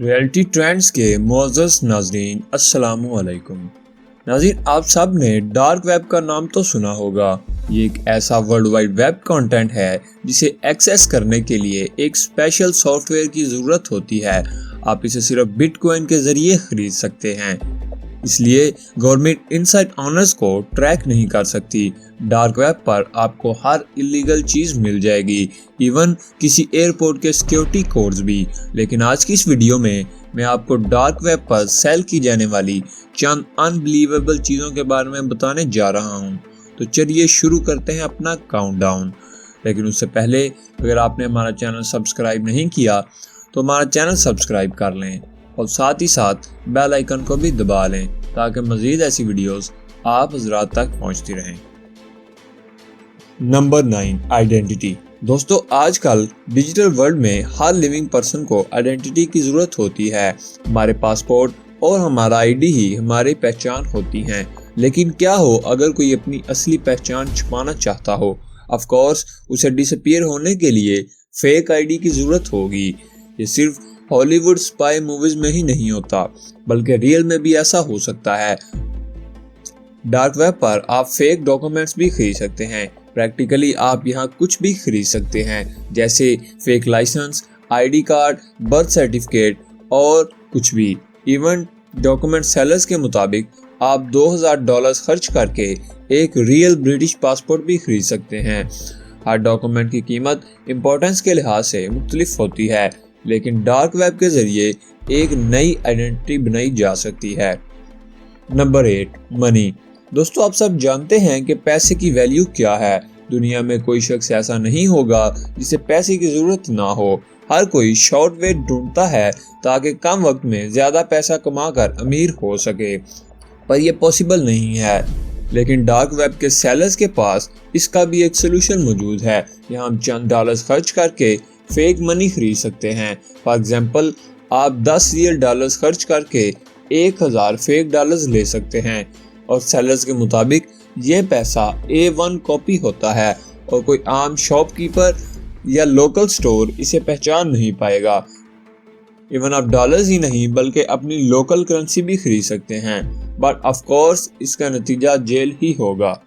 Reality trends के मुअज़्ज़ज़ नाज़रीन अस्सलामु अलैकुम। नाज़रीन, आप सब ने डार्क वेब का नाम तो सुना होगा। ये एक ऐसा वर्ल्ड वाइड वेब कंटेंट है जिसे एक्सेस करने के लिए एक स्पेशल सॉफ्टवेयर की ज़रूरत होती है। आप इसे सिर्फ बिटकॉइन के ज़रिए खरीद सकते हैं, इसलिए गवर्नमेंट इनसाइड ऑनर्स को ट्रैक नहीं कर सकती। डार्क वेब पर आपको हर इलीगल चीज़ मिल जाएगी, इवन किसी एयरपोर्ट के सिक्योरिटी कोड्स भी। लेकिन आज की इस वीडियो में मैं आपको डार्क वेब पर सेल की जाने वाली चंद अनबिलीवेबल चीज़ों के बारे में बताने जा रहा हूँ। तो चलिए शुरू करते हैं अपना काउंटडाउन। लेकिन उससे पहले अगर आपने हमारा चैनल सब्सक्राइब नहीं किया तो हमारा चैनल सब्सक्राइब कर लें और साथ ही साथ बेल आइकन को भी दबा लें ताकि मज़ीद ऐसी वीडियोस आप हज़रात तक पहुंचती रहें। Number 9, identity. दोस्तों, आजकल डिजिटल वर्ल्ड में हर लिविंग पर्सन को आइडेंटिटी की ज़रूरत होती है। हमारे पासपोर्ट और हमारा आईडी ही हमारी पहचान होती हैं। लेकिन क्या हो अगर कोई अपनी असली पहचान छुपाना चाहता हो? ऑफ कोर्स उसे डिसअपीयर होने के लिए फेक आईडी की ज़रूरत होगी। ये सिर्फ हॉलीवुड स्पाई मूवीज में ही नहीं होता, बल्कि रियल में भी ऐसा हो सकता है। डार्क वेब पर आप फेक डॉक्यूमेंट्स भी खरीद सकते हैं। प्रैक्टिकली आप यहाँ कुछ भी खरीद सकते हैं, जैसे fake license, ID card, birth certificate और कुछ भी। इवन डॉक्यूमेंट सेलर्स के मुताबिक आप $2000 खर्च करके एक रियल ब्रिटिश पासपोर्ट भी खरीद सकते हैं। हर डॉक्यूमेंट की कीमत इंपॉर्टेंस के लिहाज से मुख्तलिफ होती है, लेकिन डार्क वेब के जरिए एक नई आइडेंटिटी बनाई जा सकती है। Number 8, money. दोस्तों, आप सब जानते हैं कि पैसे की वैल्यू क्या है। दुनिया में कोई शख्स ऐसा नहीं होगा जिसे पैसे की जरूरत ना हो। हर कोई शॉर्ट वे ढूंढता है ताकि कम वक्त में ज्यादा पैसा कमाकर अमीर हो सके, पर यह पॉसिबल नहीं है। लेकिन डार्क वेब के सेलर्स के पास इसका भी एक सोल्यूशन मौजूद है। यहाँ हम चंद डॉलर्स खर्च करके फेक मनी खरीद सकते हैं। फॉर एग्जाम्पल, आप 10 रियल डॉलर्स खर्च करके 1000 फेक डॉलर्स ले सकते हैं और सेलर्स के मुताबिक यह पैसा A1 कॉपी होता है और कोई आम शॉपकीपर या लोकल स्टोर इसे पहचान नहीं पाएगा। इवन आप डॉलर्स ही नहीं बल्कि अपनी लोकल करेंसी भी खरीद सकते हैं, बट ऑफ कोर्स इसका नतीजा जेल ही होगा।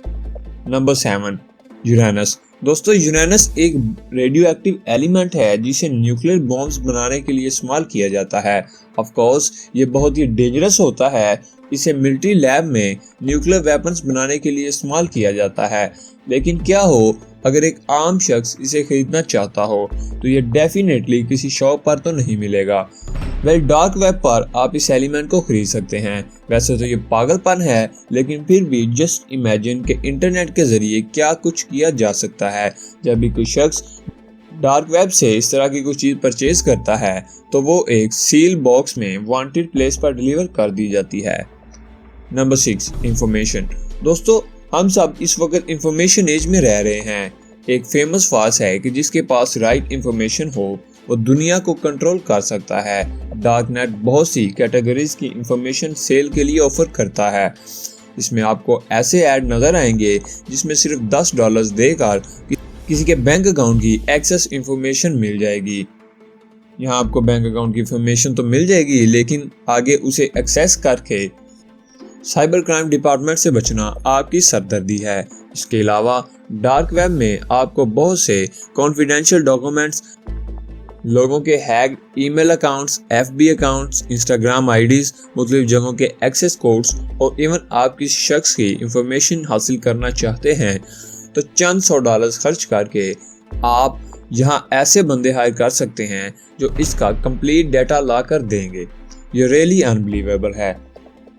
Number 7, Uranus. दोस्तों, यूरेनस एक रेडियो एक्टिव एलिमेंट है जिसे न्यूक्लियर बॉम्ब्स बनाने के लिए इस्तेमाल किया जाता है। ऑफ कोर्स ये बहुत ही डेंजरस होता है। इसे मिलिट्री लैब में न्यूक्लियर वेपन्स बनाने के लिए इस्तेमाल किया जाता है। लेकिन क्या हो अगर एक आम शख्स इसे खरीदना चाहता हो, तो ये डेफिनेटली किसी शॉप पर तो नहीं मिलेगा। डार्क वेब पर आप इस एलिमेंट को खरीद सकते हैं। वैसे तो ये पागलपन है, लेकिन फिर भी जस्ट इमेजिन कि इंटरनेट के जरिए क्या कुछ किया जा सकता है। जब भी कोई शख्स डार्क वेब से इस तरह की कोई चीज़ परचेज करता है तो वो एक सील बॉक्स में वांटेड प्लेस पर डिलीवर कर दी जाती है। Number 6, information. दोस्तों, हम सब इस वक्त इंफॉर्मेशन एज में रह रहे हैं। एक फेमस फास है कि जिसके पास राइट इंफॉर्मेशन हो वो दुनिया को कंट्रोल कर सकता है। डार्क नेट बहुत सी कैटेगरीज की इंफॉर्मेशन सेल के लिए ऑफर करता है। इसमें आपको ऐसे ऐड नजर आएंगे जिसमें सिर्फ $10 देकर किसी के बैंक अकाउंट की एक्सेस इंफॉर्मेशन मिल जाएगी। यहाँ आपको बैंक अकाउंट की इंफॉर्मेशन तो मिल जाएगी, लेकिन आगे उसे एक्सेस करके साइबर क्राइम डिपार्टमेंट से बचना आपकी सरदर्दी है। इसके अलावा डार्क वेब में आपको बहुत से कॉन्फिडेंशियल डॉक्यूमेंट्स, लोगों के hack email accounts, FB accounts, Instagram IDs, मुख्तलिफ जगहों के एक्सेस कोड्स और इवन आप किसी शख्स की इंफॉर्मेशन हासिल करना चाहते हैं तो चंद $100 खर्च करके आप यहाँ ऐसे बंदे हायर कर सकते हैं जो इसका कंप्लीट डाटा ला कर देंगे। ये रियली अनबिलीवेबल है।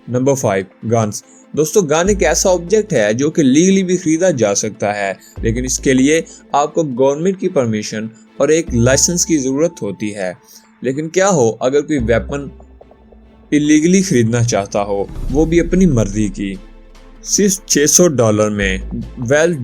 Number 5, guns. दोस्तों, गन एक ऐसा ऑब्जेक्ट है जो कि लीगली भी खरीदा जा सकता है, लेकिन इसके लिए आपको गवर्नमेंट की परमिशन और एक लाइसेंस की ज़रूरत होती है। लेकिन क्या हो अगर कोई वेपन इलीगली खरीदना चाहता हो, वो भी अपनी मर्जी की, सिर्फ $600 में?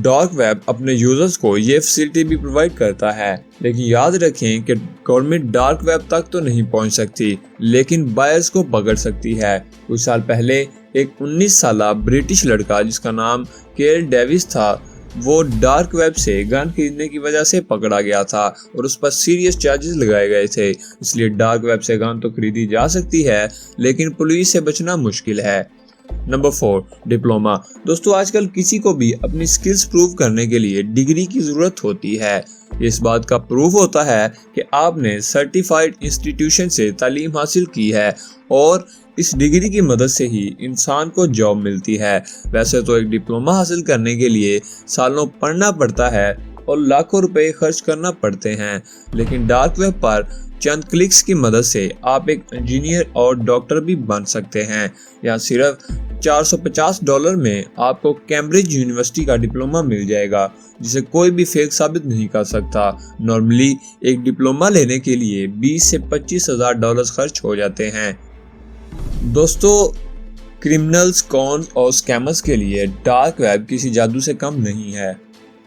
डार्क वेब अपने यूजर्स को ये फैसिलिटी भी प्रोवाइड करता है। लेकिन याद रखें कि गवर्नमेंट डार्क वेब तक तो नहीं पहुंच सकती, लेकिन बायर्स को पकड़ सकती है। कुछ साल पहले एक 19 साल ब्रिटिश लड़का जिसका नाम केल डेविस था, वो डार्क वेब से गन खरीदने की वजह से पकड़ा गया था और उस पर सीरियस चार्जेस लगाए गए थे। इसलिए डार्क वेब से गन तो खरीदी जा सकती है, लेकिन पुलिस से बचना मुश्किल है। Number 4, diploma. दोस्तों, आजकल किसी को भी अपनी स्किल्स प्रूव करने के लिए डिग्री की जरूरत होती है। इस बात का प्रूफ होता है कि आपने सर्टिफाइड इंस्टीट्यूशन से तालीम हासिल की है और इस डिग्री की मदद से ही इंसान को जॉब मिलती है। वैसे तो एक डिप्लोमा हासिल करने के लिए सालों पढ़ना पड़ता है और लाखों रुपए खर्च करना पड़ते हैं, लेकिन डार्क वेब पर चंद क्लिक्स की मदद से आप एक इंजीनियर और डॉक्टर भी बन सकते हैं। यहाँ सिर्फ $450 में आपको कैम्ब्रिज यूनिवर्सिटी का डिप्लोमा मिल जाएगा, जिसे कोई भी फेक साबित नहीं कर सकता। नॉर्मली एक डिप्लोमा लेने के लिए $20,000 से $25,000 खर्च हो जाते हैं। दोस्तों, क्रिमिनल्स, कॉन्स और स्कैमर्स के लिए डार्क वेब किसी जादू से कम नहीं है।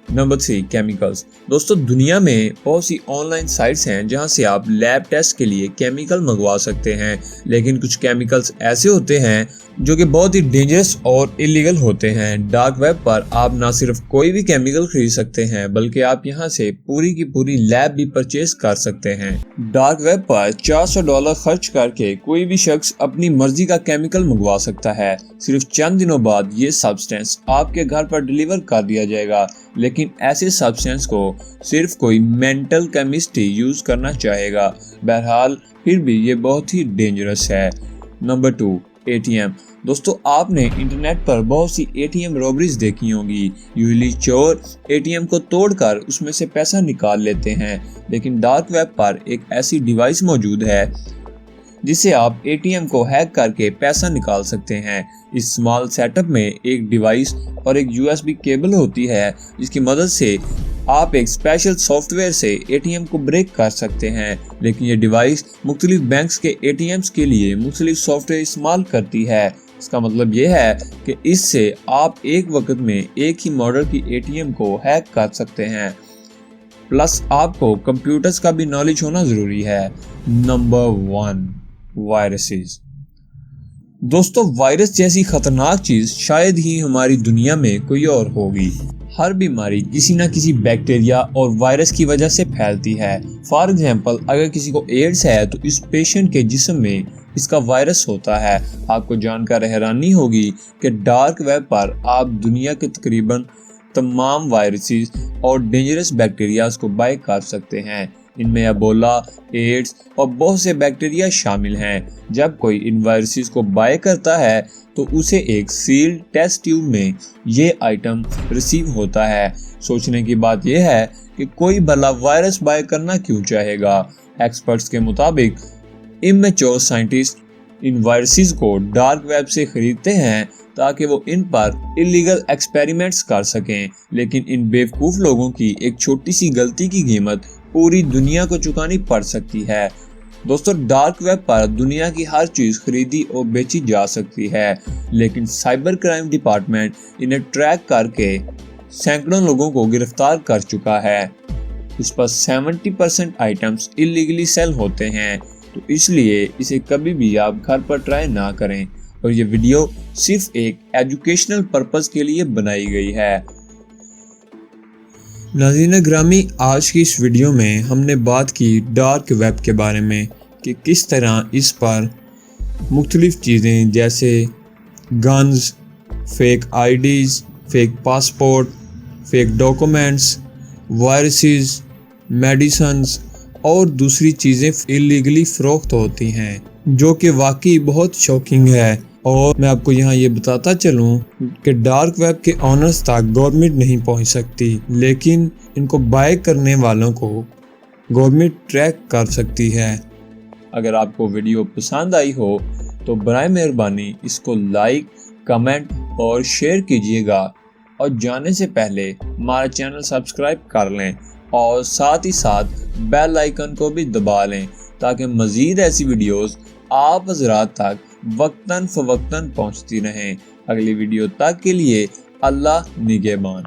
Number 3, chemicals. दोस्तों, दुनिया में बहुत सी ऑनलाइन साइट्स हैं जहां से आप लैब टेस्ट के लिए केमिकल मंगवा सकते हैं, लेकिन कुछ केमिकल्स ऐसे होते हैं जो कि बहुत ही डेंजरस और इलीगल होते हैं। डार्क वेब पर आप ना सिर्फ कोई भी केमिकल खरीद सकते हैं, बल्कि आप यहां से पूरी की पूरी लैब भी परचेज कर सकते हैं। डार्क वेब पर $400 खर्च करके कोई भी शख्स अपनी मर्जी का केमिकल मंगवा सकता है। सिर्फ चंद दिनों बाद ये सब्सटेंस आपके घर पर डिलीवर कर दिया जाएगा, लेकिन ऐसे सब्सटेंस को सिर्फ कोई मेंटल केमिस्ट ही यूज करना चाहेगा। बहरहाल फिर भी ये बहुत ही डेंजरस है। Number 2, ATM। दोस्तों, आपने इंटरनेट पर बहुत सी ATM रॉबरीज देखी होंगी। यूजुअली चोर ATM को तोड़कर उसमें से पैसा निकाल लेते हैं, लेकिन डार्क वेब पर एक ऐसी डिवाइस मौजूद है जिससे आप ATM को हैक करके पैसा निकाल सकते हैं। इस स्मॉल सेटअप में एक डिवाइस और एक USB केबल होती है, जिसकी मदद से आप एक स्पेशल सॉफ्टवेयर से ATM को ब्रेक कर सकते हैं। लेकिन ये डिवाइस मुख्तलिफ बैंक्स के ATMs के लिए मुख्तलिफ सॉफ्टवेयर इस्तेमाल करती है। इसका मतलब ये है कि इससे आप एक वक्त में एक ही मॉडल की ATM को हैक कर सकते हैं। प्लस आपको कंप्यूटर्स का भी नॉलेज होना जरूरी है। Number 1, viruses. दोस्तों, वायरस जैसी खतरनाक चीज शायद ही हमारी दुनिया में कोई और होगी। हर बीमारी किसी न किसी बैक्टीरिया और वायरस की वजह से फैलती है। फॉर एग्जाम्पल, अगर किसी को एड्स है तो इस पेशेंट के जिस्म में इसका वायरस होता है। आपको जानकर हैरानी होगी कि डार्क वेब पर आप दुनिया के तकरीबन तमाम वायरसेस और डेंजरस बैक्टीरियाज को बाय कर सकते हैं। इनमें एबोला, एड्स और बहुत से बैक्टीरिया शामिल हैं। जब कोई इन वायरसेस को बाय करता है तो उसे एक सील्ड टेस्ट ट्यूब में ये आइटम रिसीव होता है। सोचने की बात यह है कि कोई भला वायरस बाय करना क्यों चाहेगा। एक्सपर्ट्स के मुताबिक इमेच्योर साइंटिस्ट इन वायरसेस को डार्क वेब से खरीदते हैं ताकि वो इन पर इलीगल एक्सपेरिमेंट्स कर सकें, लेकिन इन बेवकूफ़ लोगों की एक छोटी सी गलती की कीमत पूरी दुनिया को चुकानी पड़ सकती है। दोस्तों, डार्क वेब पर दुनिया की हर चीज़ खरीदी और बेची जा सकती है, लेकिन साइबर क्राइम डिपार्टमेंट इन्हें ट्रैक करके सैकड़ों लोगों को गिरफ्तार कर चुका है। इस पर 70% आइटम्स इलीगली सेल होते हैं, तो इसलिए इसे कभी भी आप घर पर ट्राई ना करें। और ये वीडियो सिर्फ एक एजुकेशनल पर्पस के लिए बनाई गई है। नाज़रीन ग्रामी, आज की इस वीडियो में हमने बात की डार्क वेब के बारे में कि किस तरह इस पर मुख्तलिफ चीज़ें जैसे guns, fake IDs, fake passport, fake documents, viruses, medicines और दूसरी चीज़ें इलीगली फ़रोख्त होती हैं, जो कि वाकई बहुत शॉकिंग है। और मैं आपको यहाँ ये बताता चलूँ कि डार्क वेब के ऑनर्स तक गवर्नमेंट नहीं पहुँच सकती, लेकिन इनको बाय करने वालों को गवर्नमेंट ट्रैक कर सकती है। अगर आपको वीडियो पसंद आई हो तो बराए मेहरबानी इसको लाइक, कमेंट और शेयर कीजिएगा, और जाने से पहले हमारा चैनल सब्सक्राइब कर लें और साथ ही साथ बेल आइकन को भी दबा लें ताकि मज़ीद ऐसी वीडियोस आप हज़रात तक वक्तन फ़वक्तन पहुँचती रहें। अगली वीडियो तक के लिए अल्लाह निगहबान।